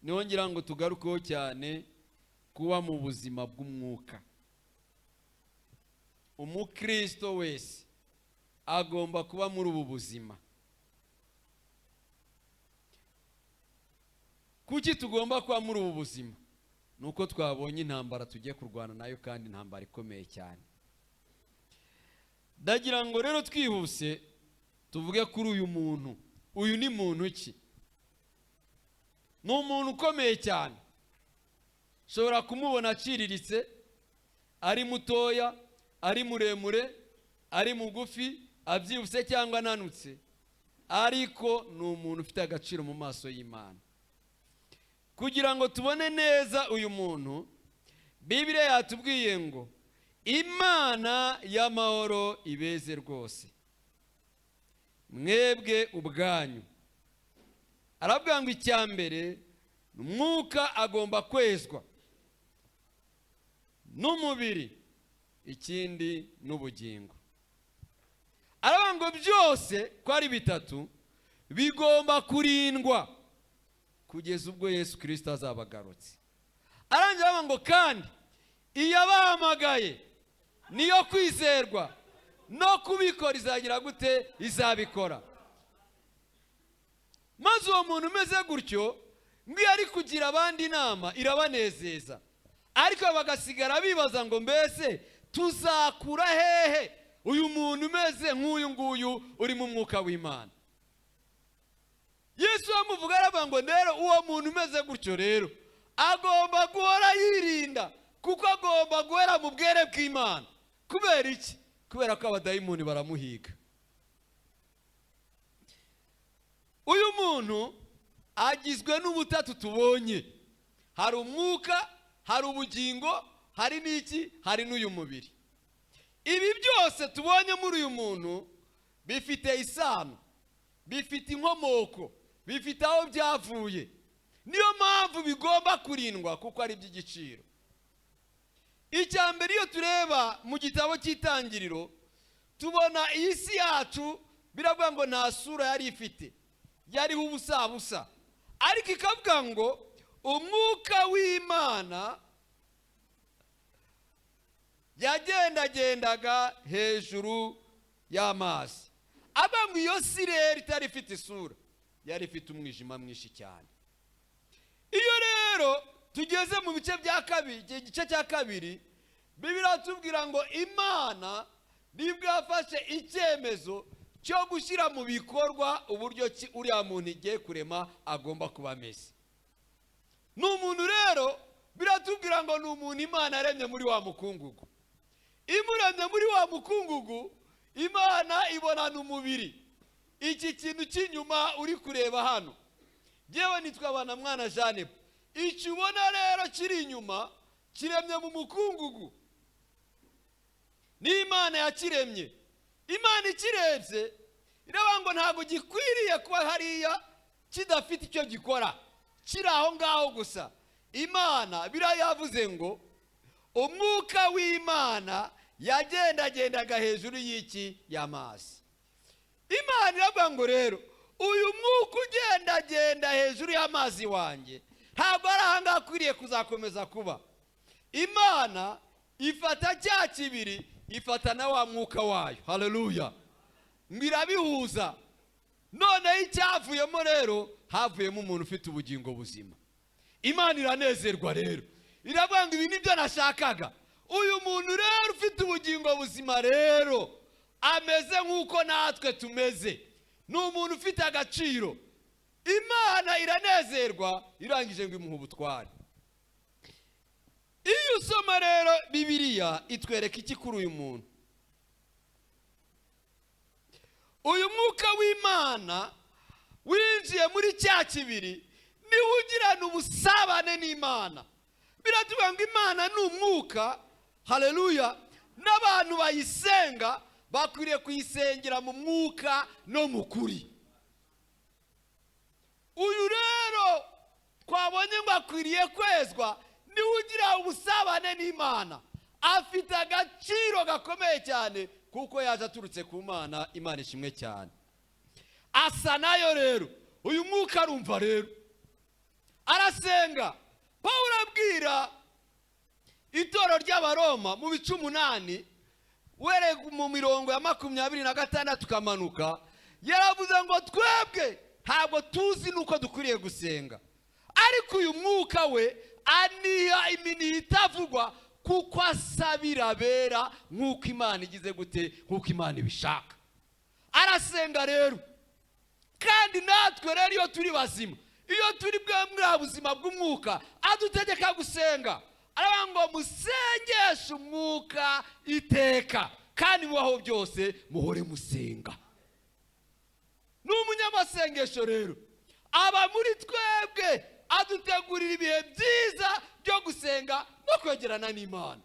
niho ngira ngo tugarukeho cyane kuba mu buzima bw'umwuka. Umukristo wese agomba kuba muri ubu buzima. Kuki tugomba kuba muri ubu buzima? Nuko twabonye intambara tugiye kurwana nayo, kandi intambara ikomeye cyane. Ndagira ngo rero twihuse tuvuge kuri uyu muntu. Uyu ni muntu ki? Ni umuntu ukomeye cyane. Shobora kumubona aciriritse, ari mutoya, ari muremure, ari mugufi, abyibuse cyangwa ananutse, ariko ni umuntu ufite agaciro mu maso y'Imana. Kugira ngo tubone neza uyu muntu, Bibiliya yatubwiye ngo Imana y'amahoro ibeze rwose mwebwe ubwanyu. Aravuga ngo icyambere umwuka agomba kwezwa, n'umubiri, ikindi n'ubugingo. Aravuga ngo byose ko ari bitatu bigomba kurindwa kugeza ubwo Yesu Kristo azabagarutse. Arangira aravuga ngo kandi iyabahamagaye niyo kwizerwa, no kubikora izagira gute? Izabikora. Maze uwo muntu umeze gutyo, ngiyo ari kugira abandi inama irabanezeza, ariko bagasigara bibaza ngo mbese tuzakura hehe uyu muntu umeze nk'uyu nguyu uri mu mwuka w'Imana? Yesu amuvuga aravuga ngo rero uwo muntu umeze gutyo rero agomba guhora yirinda, kuko agomba guhera mu bwere bw'Imana. Kubera iki? Kubera ko abadayimoni baramuhiga. Uyu muntu agizwe n'ubutatu tubonye. Hari umwuka, hari ubugingo, hari n'iki? Hari n'uyu mubiri. Ibi byose tubonye muri uyu muntu bifite isano, bifite inkomoko, bifite aho byavuye. Niyo mpamvu bigomba kurindwa, kuko ari iby'igiciro. Icyambere iyo tureba mu gitabo cy'Itangiriro, tubona iyi si yacu biravuga ngo nta sura yari ifite, yariho ubusabusa, ariko ikavuga ngo umwuka w'Imana yagendagendaga hejuru y'amazi. Avuga ngo iyo si rero itari ifite isura, yari ifite umwijima mwinshi cyane. Iyo rero tugeze mu bice bya kabiri, igice cya kabiri, Bibiliya tubwira ngo Imana nibwo yafashe icyemezo cyo gushyira mu bikorwa uburyo uriya muntu igiye kurema agomba kuba ameze. Ni umuntu rero biratubwira ngo ni umuntu Imana yaremye muri wa mukungugu. Imuremye muri wa mukungugu, Imana ibonana umubiri. Iki kintu cy'inyuma uri kureba hano, yewe nitwa BANAMWANA Nepo. Icyo ubona rero kiri inyuma kiremye mu mukungugu, ni Imana yakiremye. Imana ikirebye iravuga ngo ntabwo gikwiriye kuba hariya kidafite icyo gikora, kiri aho ngaho gusa. Imana Bibiliya yavuze ngo umwuka w'Imana yagendagendaga hejuru y'iki? Y'amazi. Imana iravuga ngo rero uyu mwuka ugendagenda hejuru y'amazi wanjye ntabwo ari ahangaha akwiriye kuzakomeza kuba. Imana ifata cya kibiri, ifata na wa mwuka wayo. Haleluya. Mbirabihuza. None icyavuyemo rero, havuyemo umuntu ufite ubugingo buzima. Imana iranezerwa rero, iravuga ngo ibi nibyo nashakaga. Uyu muntu rero ufite ubugingo buzima rero ameze nk'uko natwe tumeze, ni umuntu ufite agaciro. Imana iranezerwa, irangije ngo imuhe ubutware. Iyo usoma rero Bibiliya itwereka iki kuri uyu muntu? Uyu mwuka w'Imana winjiye muri cya kibiri, niwe ugirana ubusabane n'Imana. Biratuvuga ngo Imana ni umwuka. Haleluya. N'abantu bayisenga bakwiriye kuyisengera mu mwuka no mu kuri. Uyu rero twabonye ngo akwiriye kwezwa, niwe ugira ubusabane n'Imana. Afite agaciro gakomeye cyane, kuko yaje aturutse ku Mana. Imana ishimwe cyane. Asa nayo rero, uyu mwuka arumva rero, arasa barasenga. Pawulo abwira itoro ry'abaroma mu bice 8 were mu mirongo ya 26 kamanuka, yaravuze ngo twebwe ntabwo tuzi nuko dukwiriye gusenga, ariko uyu mwuka we aniha imini itavugwa kuko asabira bera nk'uko Imana igize gute, nk'uko Imana ibishaka. Arasenga rero, kandi natwe rero iyo turi bazima, iyo turi bwa buzima bw'umwuka, adutegeka gusenga. Aravuga ngo musengeshe umwuka iteka, kandi mubaho byose muhore musenga. N'umunyamasengesho rero aba muri twebwe, adutegurira ibihe byiza byo gusenga no kwegerana n'Imana.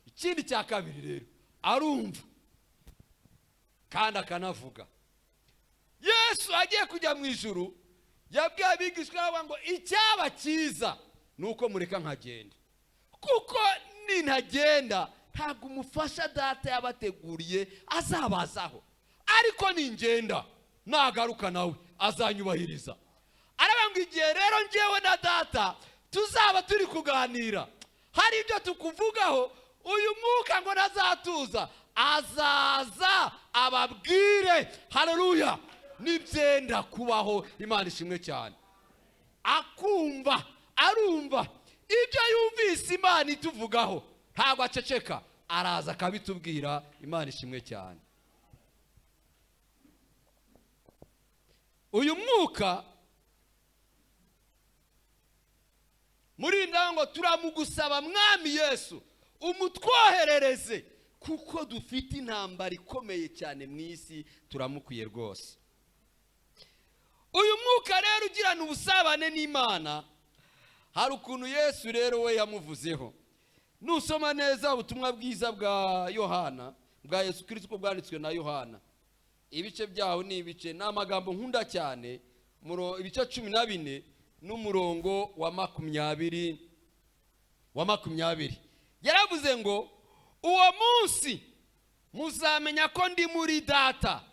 Ikindi cya kabiri rero, arumva kandi akanavuga. Yesu agiye kujya mu ijuru, yabwiye abigishwa ngo icyaba cyiza nuko mureka nkagenda, kuko nintagenda ntabwo umufasha data yabateguriye azabazaho, ariko ningenda nagaruka nawe azanyubahiriza. Aravuga ngo igihe rero njyewe na data tuzaba turi kuganira, hari ibyo tukuvugaho, uyu mwuka ngo nazatuza, azaza ababwire. Haleluya! Nibyenda kubaho. Imana ishimwe cyane. Akumva, arumva ibyo yumvise Imana ituvugaho, ntabwo aceceka, araza akabitubwira. Imana ishimwe cyane. Uyu mwuka muri ndango turamugusaba Mwami Yesu umutwoherereze, kuko dufite intambara ikomeye cyane mu isi, turamukwiye rwose. Uyu mwuka rero ugirana ubusabane n'Imana, hari ukuntu Yesu rero we yamuvuzeho. Nusoma neza ubutumwa bwiza bwa Yohana, bwa Yesu Kristo bwanditswe na Yohana, ibice byaho ni ibice n'amagambo nkunda cyane, ibice 14 n'umurongo wa 20. Yaravuze ngo uwo munsi muzamenya ko ndi muri data,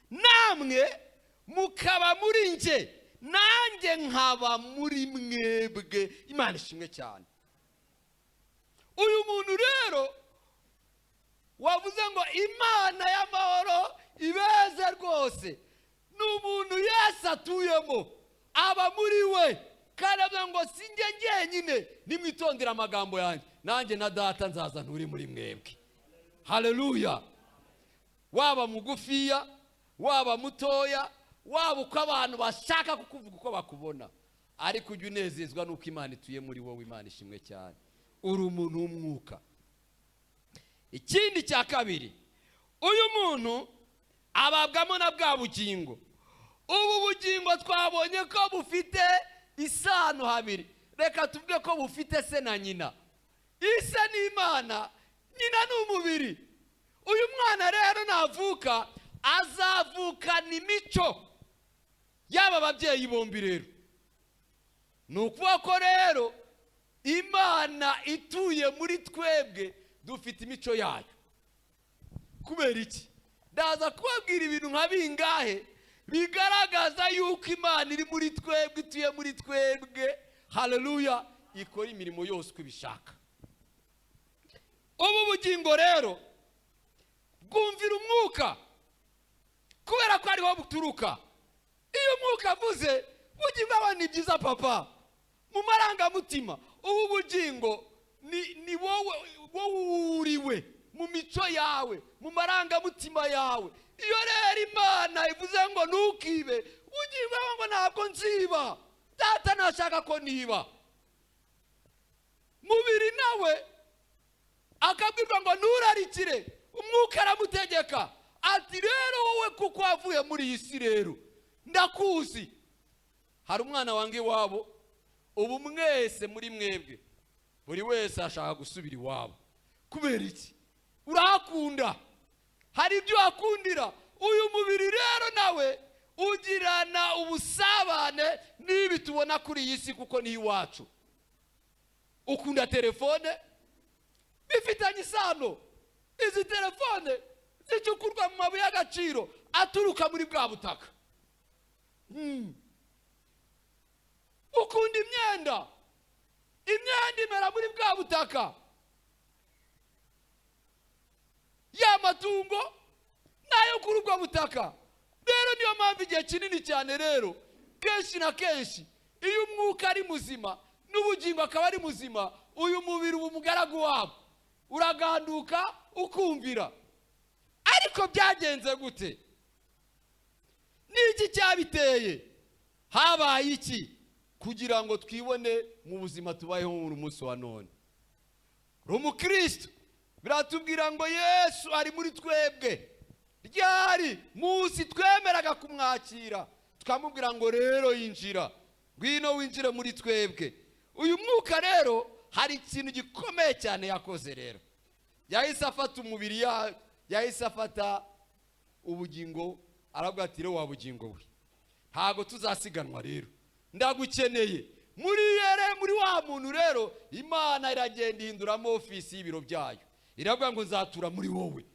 namwe mukaba muri nje, nanjye nkaba muri mwebwe. Imana ishimwe cyane. Uyu muntu rero wavuze ngo Imana y'amahoro ibeze rwose, n'umuntu Yesu atuyemo, aba muri we, kandi avuga ngo sinjye njyenyine, nimwitondera amagambo yanjye, nanjye na data nzaza nturi muri mwebwe. Haleluya! Waba mugufiya, waba mutoya, waba uko abantu bashaka kukuvuga uko bakubona, ariko ujye unezezwa nuko Imana ituye muri wowe. Imana ishimwe cyane. Uri umuntu w'umwuka. Ikindi cya kabiri, uyu muntu ababwamo na bwa bugingo. Ubu bugingo twabonye ko bufite isano habiri. Reka tuvuge ko bufite se na nyina. Ise ni Imana, nyina ni umubiri. Uyu mwana rero navuka, azavukana imico y'aba ababyeyi bombi rero. Nukuvuga ko rero Imana ituye muri twebwe, dufite imico yayo. Kubera iki? Ndaza kubabwira ibintu nka bingahe bigaragaza yuko Imana iri muri twebwe, ituye muri twebwe. Haleluya! Ikora imirimo yose uko ibishaka. Ubu bugingo rero bwumvira umwuka, kubera ko ariho buturuka. Iyo umwuka avuze, bugingo aba ni byiza papa, mu marangamutima. Ubu bugingo ni wowe uriwe, mu mico yawe, mu marangamutima yawe. Iyo rero Imana ivuze ngo ntukibe, bugingo ngo ntabwo nziba, data ntashaka ko niba. Mubiri nawe akabwirwa ngo nturarikire, umwuka aramutegeka ati rero wowe kuko wavuye muri iyi si rero ndakuzi. Hari umwana wange iwabo, ubu mwese muri mwebwe buri wese ashaka gusubira iwabo. Kubera iki? Urahakunda, hari ibyo wakundira. Uyu mubiri rero nawe ugirana ubusabane n'ibi tubona kuri iyi si, kuko ni iwacu. Ukunda telefone, bifitanye isano. Izi telefone zicukurwa mu mabuye y'agaciro aturuka muri bwa butaka. Ukunda imyenda, imyenda imera muri bwa butaka, ya matungo nayo kuri ubwo butaka. Rero niyo mpamvu igihe kinini cyane rero kenshi na kenshi iyo umwuka ari muzima n'ubugingo akaba ari muzima, uyu mubiri uba umugaragu wabo, uraganduka ukumvira. Ariko byagenze gute? Niki cyabiteye? Habaye iki kugira ngo twibone mu buzima tubayeho mu munsi wa none? Umukristo biratubwira ngo Yesu ari muri twebwe. Ryari munsi twemeraga kumwakira tukamubwira ngo rero yinjira, ngwino winjire muri twebwe. Uyu mwuka rero hari ikintu gikomeye cyane yakoze rero. Yahise afata umubiri, yahise afata ubugingo, aravuga ati rero wa bugingo we, ntago tuzasiganwa rero, ndagukeneye. Muri wa muntu rero Imana iragenda ihinduramo ofisi y'ibiro byayo, iravuga ngo nzatura muri wowe.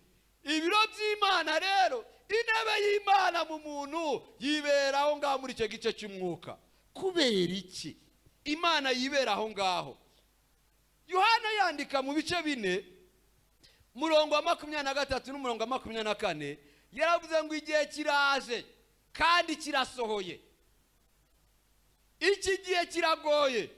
Ibiro by'Imana rero, intebe y'Imana mu muntu yibera aho ngaho muri icyo gice cy'umwuka. Kubera iki Imana yibera aho ngaho? Yohana yandika mu bice 4 murongo wa 23 n'umurongo wa 24, yaravuze ngo igihe kiraje kandi kirasohoye, iki gihe kiragoye.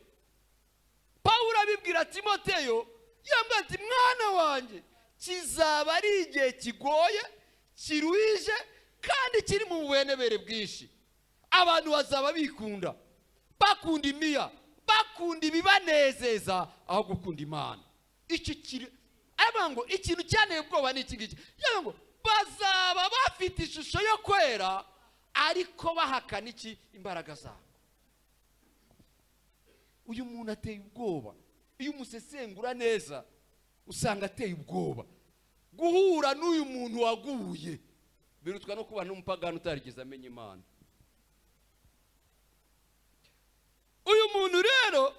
Pawulo abibwira Timoteyo, yambwira ati mwana wanjye, kizaba ari igihe kigoye, kiruhije kandi kiri mu bubenebere bwinshi. Abantu bazaba bikunda, bakunda imiya, bakunda ibibanezeza aho gukunda Imana. Iki kiri abango ikintu cyane ubwoba ni iki ngiki, yango bazaba bafite ishusho yo kwera ariko bahakana iki? Imbaraga zabo. Uyu muntu ateye ubwoba. Iyo umusesengura neza usanga ateye ubwoba. Guhura n'uyu muntu waguye birutwa no kuba n'umupagano utarigeze amenya Imana. Uyu muntu rero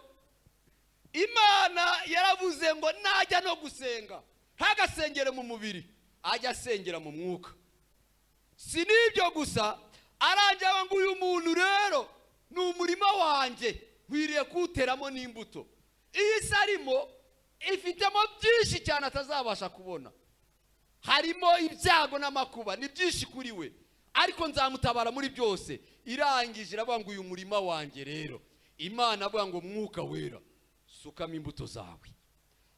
Imana yaravuze ngo najya no gusenga ntagasengere mu mubiri, ajya asengera mu mwuka. Si nibyo gusa, arangira ngo uyu muntu rero ni umurima wanjye, nkwiriye kuwuteramo n'imbuto. Iyi sarimo ifitemo byinshi cyane atazabasha kubona. Harimo ibyago n'amakuba, ni byinshi kuri we, ariko nzamutabara muri byose. Irangije iravuga ngo uyu murima wanjye rero, Imana avuga ngo mwuka wera sukamo imbuto zawe.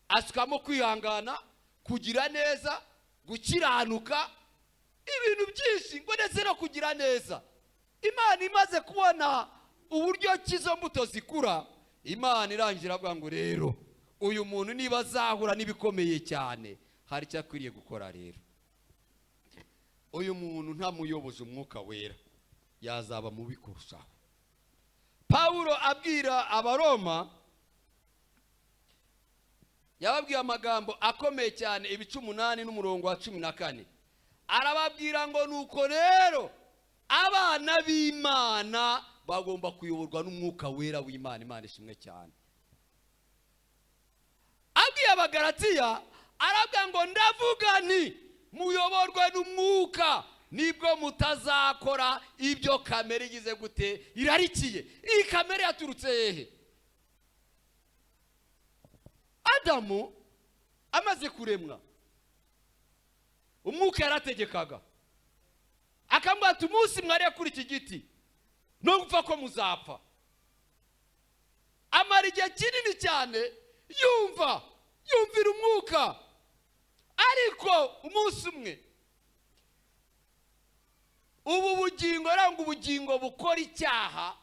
Asukamo kwihangana, kugira neza, gukiranuka, ibintu byinshi ngo ndetse no kugira neza. Imana imaze kubona uburyo kizo mbuto zikura, Imana irangira avuga ngo rero uyu muntu niba azahura n'ibikomeye cyane hari icyo akwiriye gukora. Rero uyu muntu ntamuyoboje umwuka wera yazaba mubi kurushaho. Pawulo abwira Abaroma, yababwiye amagambo akomeye cyane, ibice 8 n'umurongo wa 14. Arababwira ngo nuko rero abana b'Imana bagomba kuyoborwa n'umwuka wera w'Imana. Imana ishimwe cyane. Abwiye Abagalatiya aravuga ngo ndavuga nti muyoborwe n'umwuka, nibwo mutazakora ibyo kamere igize gute irarikiye. Iyi kamere yaturutse hehe? Adamu amaze kuremwa, umwuka yarategekaga akambwira ati umunsi mwariye kuri iki giti no gupfa ko muzapfa. Amara igihe kinini cyane yumvira umwuka, ariko umunsi umwe ubu bugingo ranga ubugingo bukora icyaha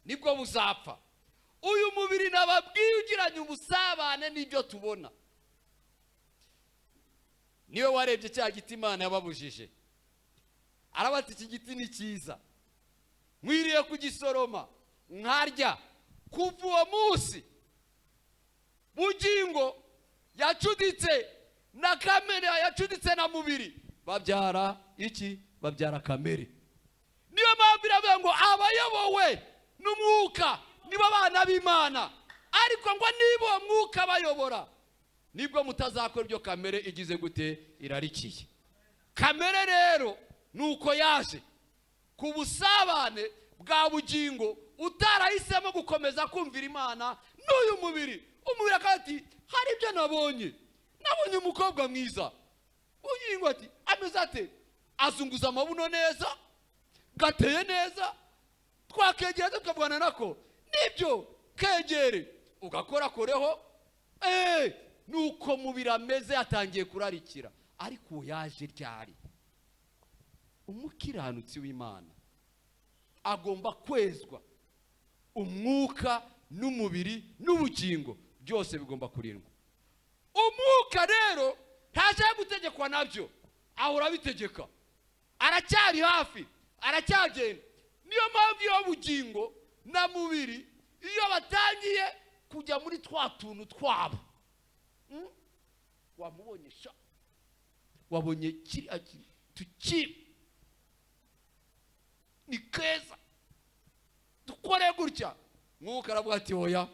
nibwo buzapfa. Uyu mubiri nababwiye ugiranye ubusabane n'ibyo tubona. Niwe warebye cya giti Imana yababujije, arabati iki giti ni cyiza, mwiriye kugisoroma nkarya. Kuva uwo munsi bugingo yacuditse na kamere, yacuditse na mubiri, babyara iki? Babyara kamere. Niyo mpamvu iravuga ngo abayobowe n'umwuka nibo bana b'Imana. Ariko ngo nibo uwo mwuka bayobora nibwo mutazakora ibyo kamere igize gute irarikiye. Kamere rero nuko yaje ku busabane bwa bugingo utarahisemo gukomeza kumvira Imana n'uyu mubiri. Umubiri akati hari ibyo nabonye umukobwa mwiza, uyingo ati ameze ate, azunguza amabuno neza, gateye neza, twakegera tukavugana nako, nibyo kegere ugakora koreho, nuko mubiri ameze atangiye kurarikira. Ariko yaje ryari? Umukiranutsi w'Imana agomba kwezwa, umwuka n'umubiri n'ubugingo byose bigomba kurindwa. Umwuka rero ntaje gutegekwa nabyo, ahora bitegeka, aracyari hafi, aracyagenda. Niyo mpamvu yo bugingo na mubiri iyo batangiye kujya muri twa tuntu twabo, wamubonye sha, wabonye kiri ni keza, dukore gutya, mwuka aravuga ati oya,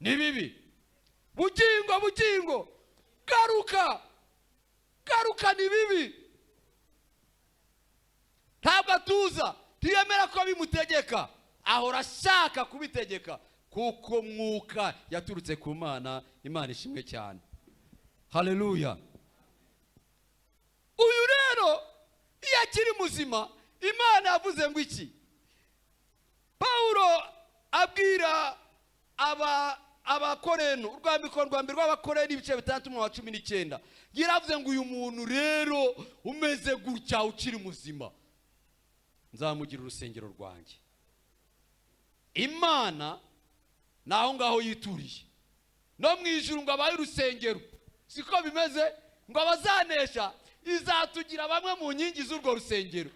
ni bibi. Bugingo garuka, ni bibi. Ntabwo atuza, ntiyemera ko bimutegeka, ahora ashaka kubitegeka, kuko mwuka yaturutse ku Mana. Imana ishimwe cyane, haleluya. Uyu rero iyo akiri muzima, Imana yavuze ngo iki? Paulo abwira abakoreno, urwandiko rwa mbere rw'abakoreno ibice 3:19, yaravuze ngo uyu muntu rero umeze gutya ukiri muzima, nzamugira urusengero rwanjye. Imana naho ngaho yituriye, no mu ijuru ngo abaye urusengero, siko bimeze, ngo abazanesha izatugira bamwe mu nkingi z'urwo rusengero.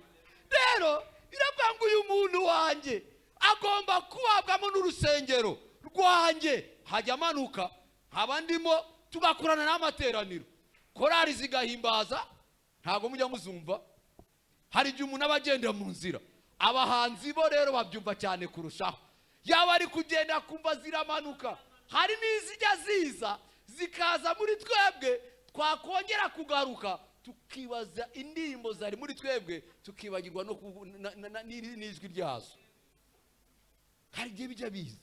Rero iravuga ngo uyu muntu wanjye agomba kubabwamo n'urusengero rwanjye, hajya amanuka nkaba ndimo, tugakorana n'amateraniro, korari zigahimbaza. Ntago mujya muzumva, hari igihe umuntu abagenda mu nzira, abahanzi bo rero babyumva cyane kurushaho. Yaba ari kugenda kumva ziramanuka, hari n'izijya ziza zikaza muri twebwe, twakongera kugaruka tukibaza indirimbo zari muri twebwe, tukibagirwa no n'ijwi ryazo. Hari igihe bijya biza.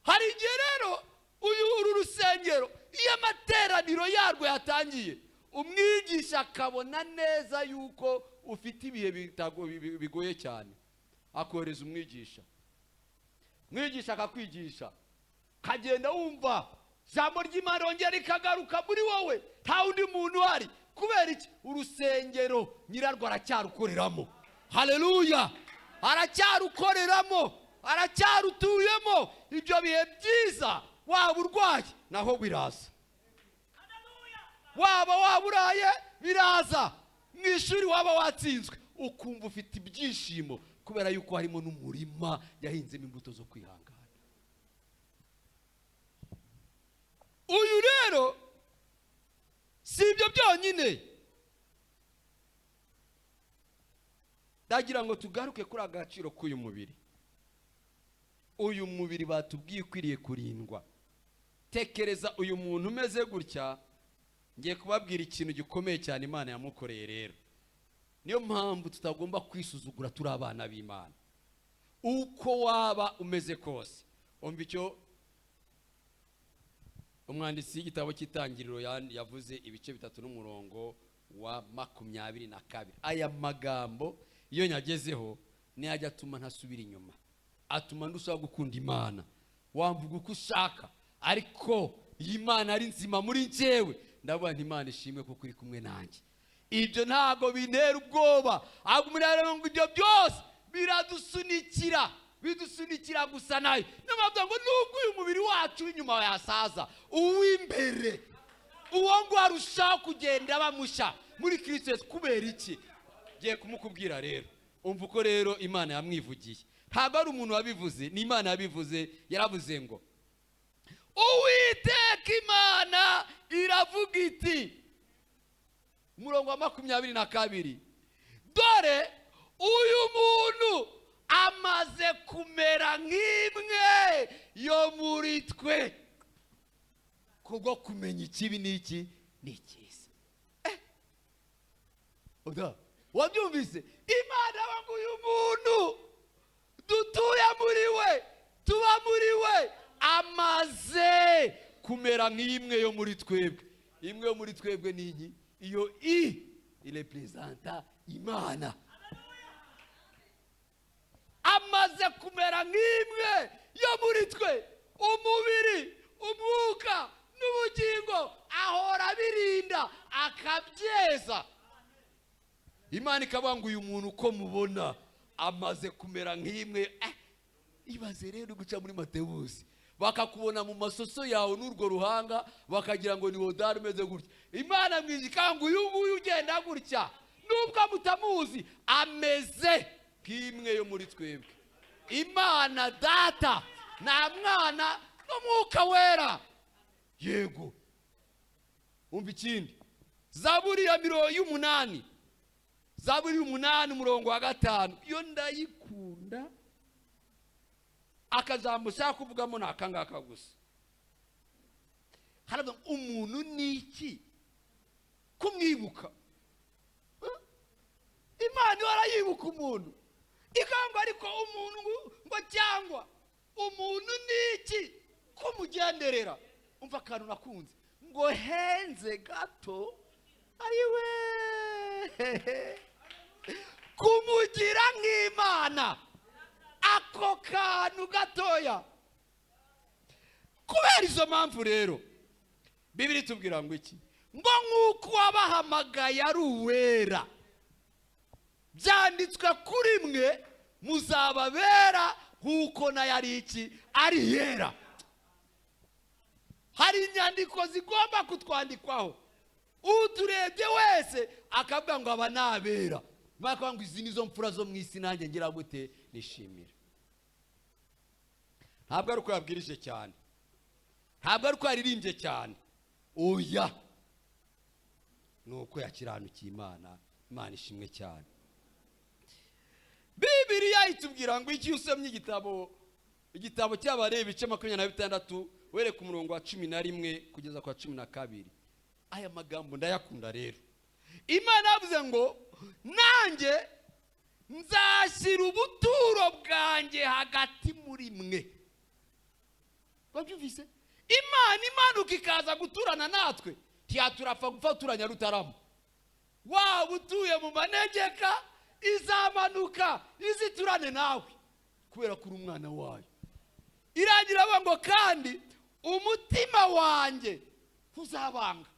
Hari igihe rero uru rusengero iyo amateraniro yarwo yatangiye, umwigisha akabona neza yuko ufite ibihe bigoye cyane, akohereza umwigisha akakwigisha, kagenda wumva jambo ry'Imana rongera rikagaruka muri wowe, nta undi muntu uhari. Kubera iki? Urusengero nyirarwo aracyarukoreramo. Haleluya, aracyarukoreramo, aracyarutuyemo. Ibyo bihe byiza, waba urwaye naho biraza, waba waburaye biraza, mu ishuri waba watsinzwe ukumva ufite ibyishimo, kubera yuko harimo n'umurima yahinzemo imbuto zo kwihangana. Uyu rero si ibyo byonyine, ndagira ngo tugaruke kuri agaciro k'uyu mubiri. Uyu mubiri batubwiye ukwiriye kurindwa. Tekereza uyu muntu umeze gutya, ngiye kubabwira ikintu gikomeye cyane Imana yamukoreye rero. Niyo mpamvu tutagomba kwisuzugura turi abana b'Imana. Uko waba umeze kose, umva icyo umwanditsi w'igitabo cy'Itangiriro yavuze, ibice 3 n'umurongo wa 22. Aya magambo iyo nyagezeho niyajya atuma ntasubira inyuma, atuma ndushaho gukunda Imana. Wamvuga uko ushaka, ariko iyi Mana ari nzima muri njyewe, ndavuga nti Imana ishimwe kuko iri kumwe nanjye. Ibyo ntago bintera ubwoba, ahubwo murareba ngo ibyo byose bidusunikira gusa nayo. N'amavuga ngo nubwo uyu mubiri wacu w'inyuma yasaza, uw'imbere uwo ngo arushaho kugenda bamusha muri Kristo Yesu. Kubera iki? Giye kumukubwira rero. Umva uko rero Imana yamwivugiye. Ntabwo ari umuntu wabivuze, ni Imana yabivuze. Yaravuze ngo Uwiteka Imana iravuga iti, umurongo wa 22, dore uyu muntu amaze kumera nk'imwe yo muri twe, kubwo kumenya ikibi n'iki n'icyiza. Oda wabyumvise? Imana wangu uyu muntu, dutuye muri we, tuba muri we, amaze kumera nk'imwe yo muri twebwe. Imwe yo muri twebwe ni iki? Iyo irepresenta Imana. Amaze kumera nk'imwe yo muri twe, umubiri, umwuka n'ubugingo ahora birinda akabyeza. Imana ikavuga ngo uyu muntu uko mubona amaze kumera nk'imwe. Ibaze rero guca muri Matewusi bakakubona mu masoso yawe n'urwo ruhanga bakagira ngo ni wodari umeze gutya. Imana mwijika ngo uyu nguyu ugenda gutya nubwo mutamuzi ameze nk'imwe yo muri twebwe. Imana Data na Mwana n'Umwuka Wera. Yego. Umva ikindi, Zaburi ya 8, Zaburi 8 umurongo wa 5, iyo ndayikunda. Akajambo ushaka kuvugamo nakangaka gusa. Haravuga umuntu niki kumwibuka. Imana warayibuka umuntu ikamba, ariko umuntu ngo cyangwa umuntu niki kumugenderera. Umva akantu nakunze ngo henze gato ariwe kumugira nk'Imana. Ako kantu gatoya. Kubera izo mpamvu rero Bibiri tubwira ngo iki? Ngo nk'uko wabahamagaye ari uwera, byanditswe kuri mwe muzababera nk'uko nayo ari iki? Ari yera. Hari inyandiko zigomba kutwandikwaho. Uturebye wese akavuga ngo aba nabera. Mwaka ngo izi nizo mfura zo mwisi nanjye ngira gute nishimira. Ntabwo ari uko yabwirije cyane, ntabwo ari uko yaririmbye cyane, oya, nuko yakiranukiye Imana. Imana ishimwe cyane. Bibiliya itubwira ngo iki? Usomye igitabo cy'Abalewi ibice 26 were ku murongo wa 11 kugeza kwa 12. Aya magambo ndayakunda rero. Imana yavuze ngo nanjye nzashyira ubuturo bwanjye hagati muri mwe. Babyumvise? Imana imanuka ikaza guturana natwe, ntiyaturapfa gufaturanya Rutarama. Waba utuye mu manegeka izamanuka iziturane nawe kubera kuri umwana wayo. Iragira ngo kandi umutima wanjye ntuzabanga.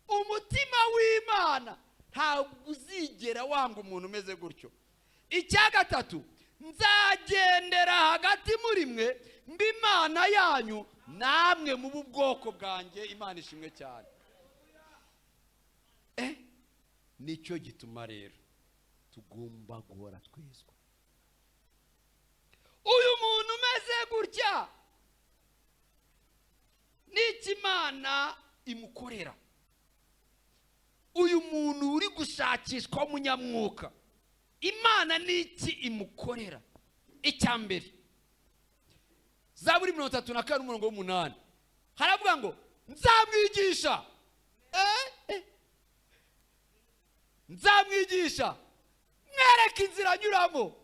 Umutima w'Imana ntabwo uzigera wanga umuntu umeze gutyo. Icya gatatu, nzagendera hagati muri mwe mbi Imana yanyu namwe mu bwoko bwanjye. Imana ishimwe cyane. Nicyo gituma rero tugomba guhora twizwa. Uyu muntu umeze gutya n'iki Imana imukorera. Uyu muntu uri gushakishwa umunyamwuka, Imana n'iki imukorera? Icya mbere, Zaburi 34 umurongo wa 8 haravuga ngo nzamwigisha. Nzamwigisha, mwereke inzira anyuramo,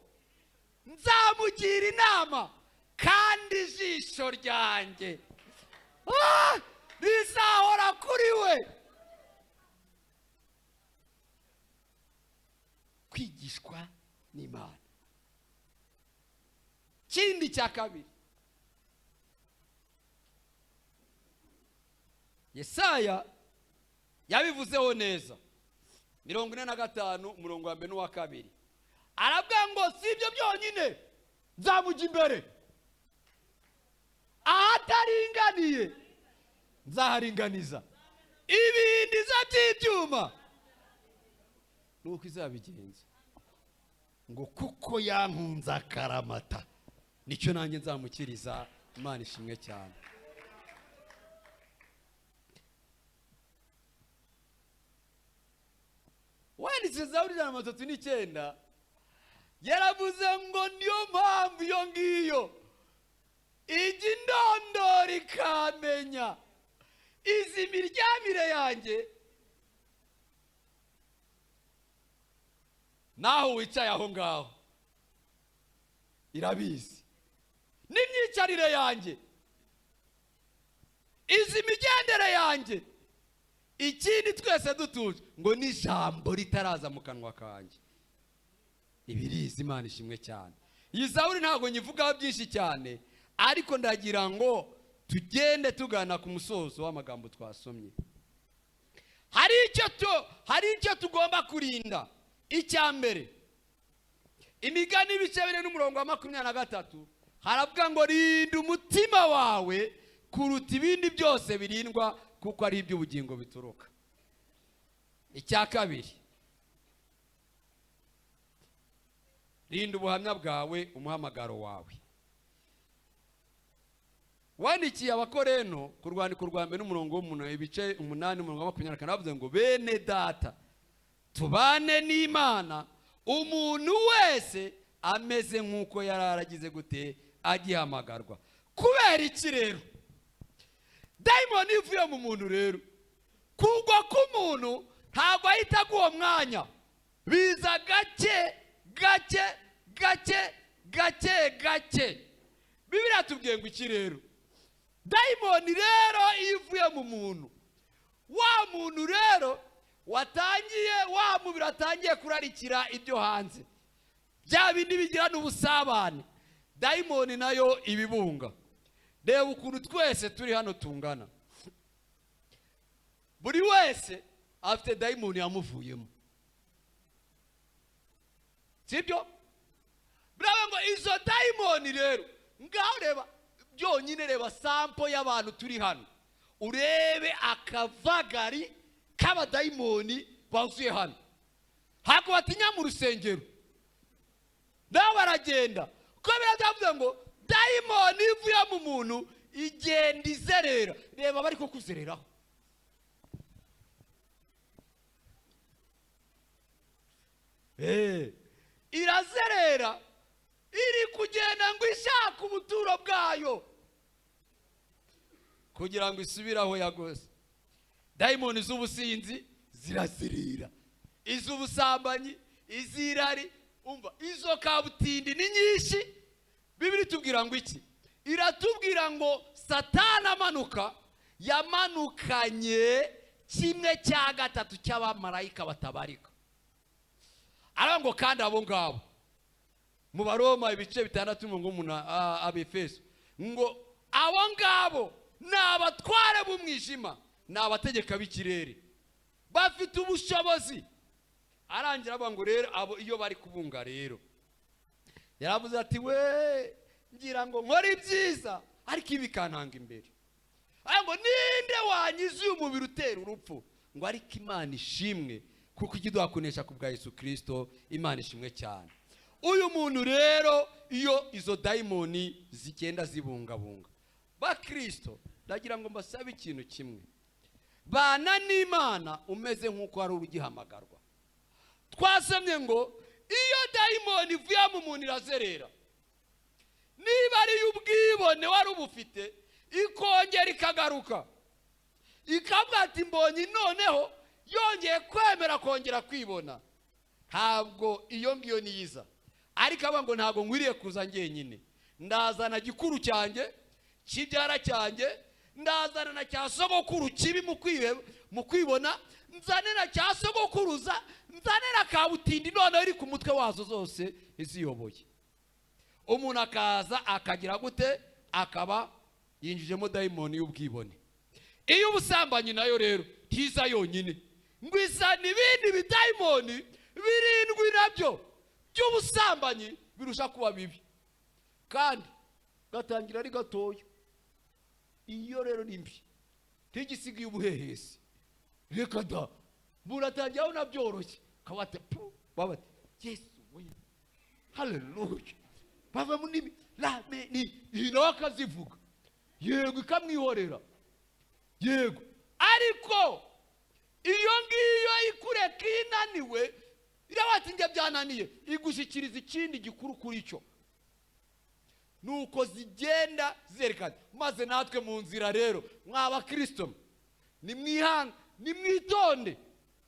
nzamugira inama, kandi ijisho ryanjye rizahora kuri we. Kwigishwa n'Imana. Kindi cya kabiri, Yesaya yabivuzeho neza 45 umurongo wa 1 n'uwa 2. Aravuga ngo si ibyo byonyine, nzamujya imbere, ahataringaniye nzaharinganiza, ibindiza by'ibyuma nuko izabigenza. Ngo kuko yankunze akaramata, nicyo nanjye nzamukiriza. Imana ishimwe cyane. Wanditse Zaburi 39 yaravuze ngo niyo mpamvu iyo ngiyo ijya indondora ikamenya izi miryamire yanjye. Naho wicaye aho ngaho irabizi. N'imyicarire yanjye, izi migendere yanjye, ikindi twese dutuje ngo n'ijambo ritaraza mu kanwa kanjye. Ibirizi, Imana ishimwe cyane. Iyi Zaburi ntabwo nyivugaho byinshi cyane, ariko ndagira ngo tugende tugana ku musozo w'amagambo twasomye. Hari icyo tugomba kurinda. Icya mbere, Imigani ibice 4:23 haravuga ngo rinda umutima wawe kuruta ibindi byose birindwa, kuko ari iby'ubugingo bituruka. Icya kabiri, rinda ubuhamya bwawe, umuhamagaro wawe. Wandikiye Abakorento ku rwandiko rwa mbere n'umurongo ibice 8:24 bavuze ngo bene data tubane n'Imana umuntu wese ameze nk'uko yararagize gute agihamagarwa. Kubera iki rero? Daimoni ivuye mu muntu rero, kugwa k'umuntu ntabwo ahita guwo mwanya, biza gake gake gake gake gake. Bibiliya tubwiye ngo iki rero? Daimoni rero ivuye mu muntu, wa muntu rero watangiye, wa mubiri atangiye kurarikira ibyo hanze, bya bindi bigira n'ubusabane, daimoni nayo ibibunga. Reba ukuntu twese turi hano tungana, buri wese afite daimoni yamuvuyemo, sibyo? Bravo ngo izo daimoni rero, ngaho reba byonyine, reba sample y'abantu turi hano, urebe akavagari k'abadaimoni bavuye hano. Hako batinya mu rusengero, nabo baragenda, ko biravuga ngo daimoni ivuye mu muntu igenda izerera. Reba bari ko kuzereraho, irazerera, iri kugenda ngo ishaka ubuturo bwayo kugira ngo isubiraho yagoze. Daimoni z'ubusinzi zirazirira, iz'ubusambanyi, izirari, umva izo kabutindi ni nyinshi. Bibiri tubwira ngo iki? Iratubwira ngo Satani amanuka, yamanukanye 1/3 cy'abamarayika batabarika. Arango kandi abo ngabo mu Baroma ibice 6:8 Abefeso ngo abo ngabo n'abatware b'umwijima, n'abategeka b'ikirere bafite ubushobozi. Arangira abango rero abo iyo bari kubunga rero, yaravuze ati we ngira ngo nkore ibyiza ariko ibikantanga imbere. Ngo ninde wanyize uyu mubiri utera urupfu? Ngo ariko Imana ishimwe kuko ikiduhakunesha ku bwa Yesu Kristo. Imana ishimwe cyane. Uyu muntu rero iyo izo daimoni zigenda zibungabunga, ba Kristo ndagira ngo mbasabe ikintu kimwe, bana n'Imana umeze nk'uko ari urugihamagarwa. Twasomye ngo iyo daimoni ivuye mu muntu irazerera, niba ari ubwibone wari ubufite ikongera ikagaruka ikavuga ati mbonye noneho yongeye kwemera kongera kwibona, ntabwo iyo ngiyo niyiza. Ariko aba ngo ntabwo nkwiriye kuza njyenyine, ndazana gikuru cyanjye kibyara cyanjye, ndazana na cya sogokuru kibi mu kwibona, nzane na cya sogokuruza, nzane na kabutindi none iri ku mutwe wazo zose iziyoboye. Umuntu akaza akagira gute? Akaba yinjijemo daimoni y'ubwibone. Iyo ubusambanyi nayo rero tiza yonyine, ngwizana ibindi bidaimoni birindwi nabyo by'ubusambanyi birusha kuba bibi, kandi gatangira ari gatoya. Iyo rero nimbi tigisigiye ubuhehesi, reka da buratangira unabyoroshye kabate babate Yesu we haleluya, bava munimi rame ni inoka zivuga yego ikamwihorera yego. Ariko iyo ngiyo ikureka inaniwe, irabati njye byananiye, igushikiriza ikindi gikuru kuri cyo, nuko zigenda zerekana. Maze natwe mu nzira rero mwaba Kristo nimwihanga, nimwitonde.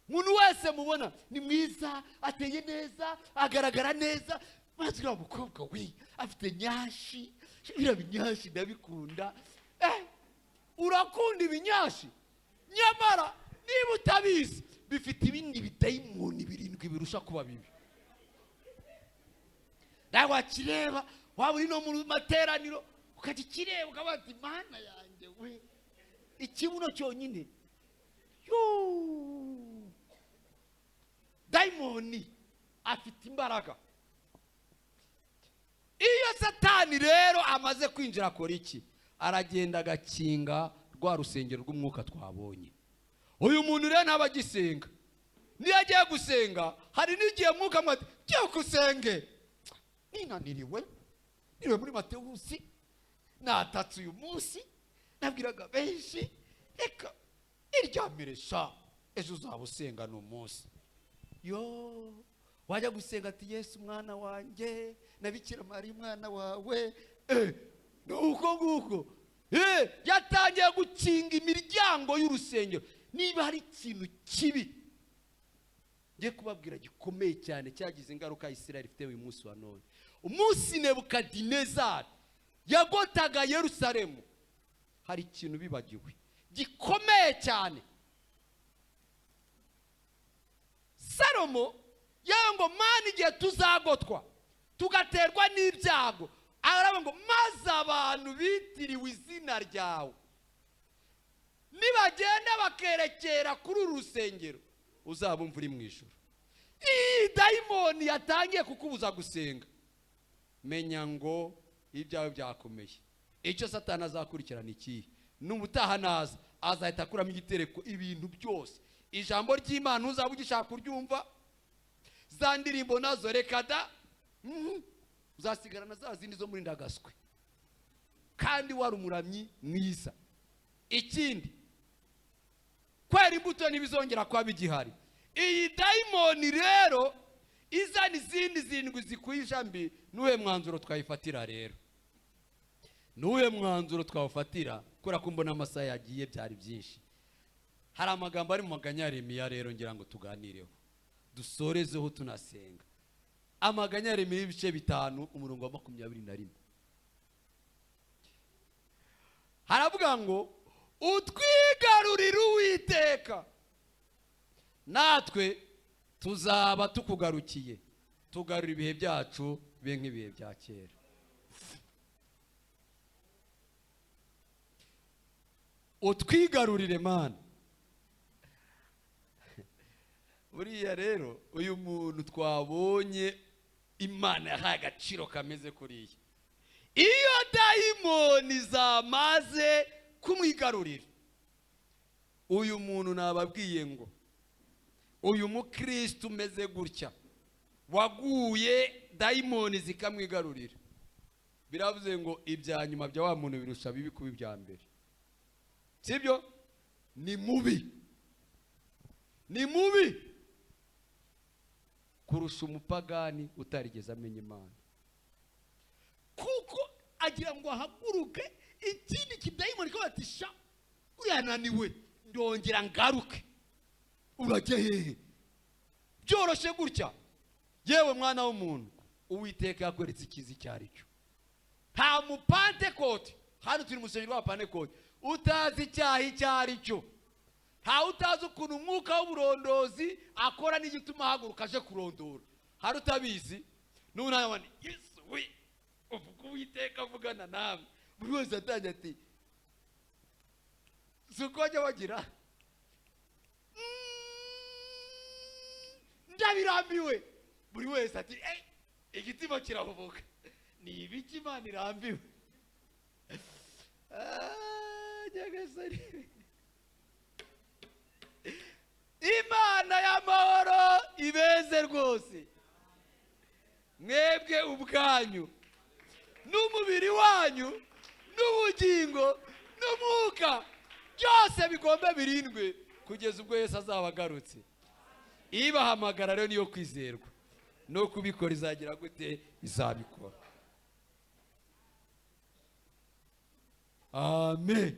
Muntu wese mubona ni mwiza, ateye neza, agaragara neza, maze uriya mukobwa we afite nyashi, biriya binyashi ndabikunda. Urakunda ibinyashi, nyamara niba utabizi bifite ibindi bidayimoni birindwi birusha kuba bibi. Nawe wakireba, waba uri no mu materaniro ukajya ikireba ukavuga ati mana yanjye we, ikibuno cyonyine dayimoni afite imbaraga. Iyo Satani rero amaze kwinjira akora iki? Aragenda agakinga rwa rusengero rw'umwuka twabonye. Uyu muntu rero ntabagisenga, niyo agiye gusenga hari n'igihe mwuka mwati cyo kusenge ninaniriwe, niwe muri Matewusi natatse uyu munsi, nabwiraga benshi reka iryamire sha, ejo uzaba usenga n'umunsi. Yo wajya gusenga ati Yesu mwana wanjye na Bikira Mariya mwana wawe, nuko nguko yatangiye gukinga imiryango y'urusengero. Niba hari ikintu kibi ngiye kubabwira gikomeye cyane cyagize ingaruka Isirayeli ifite uyu munsi wa none, umunsi Nebukadinezari yagotaga Yerusalemu, hari ikintu bibagiwe gikomeye cyane. Salomo yango mani igihe tuzagotwa tugaterwa n'ibyago, aravuga ngo maze abantu bitiriwe izina ryawe nibagenda bakerekera kuri uru rusengero uzabumva uri mu ijuru. Iyi dayimoni yatangiye kukubuza gusenga, menya ngo ibyawe byakomeye. Icyo Satani azakurikirana iki? N'ubutaha naza azahita akuramo igitereko ibintu byose. Ijambo ry'Imana uzaba ugishaka kuryumva, za ndirimbo nazo reka da, uzasigarana za zindi zo muri ndagaswe kandi wari umuramyi mwiza. Ikindi, kwera imbuto ntibizongera kuba bigihari. Iyi dayimoni rero izana izindi zindwi zikwisha mbi. Nuhe mwanzuro twayifatira rero? Nuhe mwanzuro twawufatira? Kora kumbona amasaha yagiye byari byinshi. Hari amagambo ari mu maganya Yeremiya rero ngira ngo tuganireho, dusorezeho tunasenga. Amaganya Yeremiya ibice 5 umurongo wa 21. Haravuga ngo utwigarurira Uwiteka, natwe tuzaba tukugarukiye, tugarura ibihe byacu bibe nk'ibihe bya kera. Utwigarurire Mana. Buriya rero uyu muntu twabonye Imana yahaye agaciro kameze kuriya. Iyo dayimoni zamaze kumwigarurira, uyu muntu nababwiye ngo uyu mukristo umeze gutya waguye dayimoni zikamwigarurira, biravuze ngo ibya nyuma bya wa muntu birusha bibi kuba ibya mbere. Sibyo? Ni mubi, ni mubi kurusha umupagani utarigeze amenya Imana, kuko agira ngo ahaguruke ikindi kidayimoni kabatisha uyananiwe ndongera ngaruke. Urajye hehe? Byoroshe gutya. Yewe mwana w'umuntu, Uwiteka yakweretse ikizi cyari cyo. Nta mupantekote hano turi musengero wa pantekote utazi icyaha icyari cyo. Nta utazi ukuntu umwuka w'uburondozi akora n'igituma ahaguruka aje kurondora. Hari utabizi? Nunayabani Yesu we uvuga Uwiteka avugana nawe. Buri wese atangiye ati suko ajya bagira ndabirambiwe. Buri wese ati igitima kiravuga. Ni ibiki Imana irambiwe? Nyagasani, Imana y'amahoro ibeze rwose. Mwebwe ubwanyu n'umubiri wanyu n'ubugingo n'umwuka byose bigomba birindwe kugeza ubwo Yesu azaba agarutse. Ibahamagara rero niyo kwizerwa, no kubikora izagira gute? Izabikora. Amen.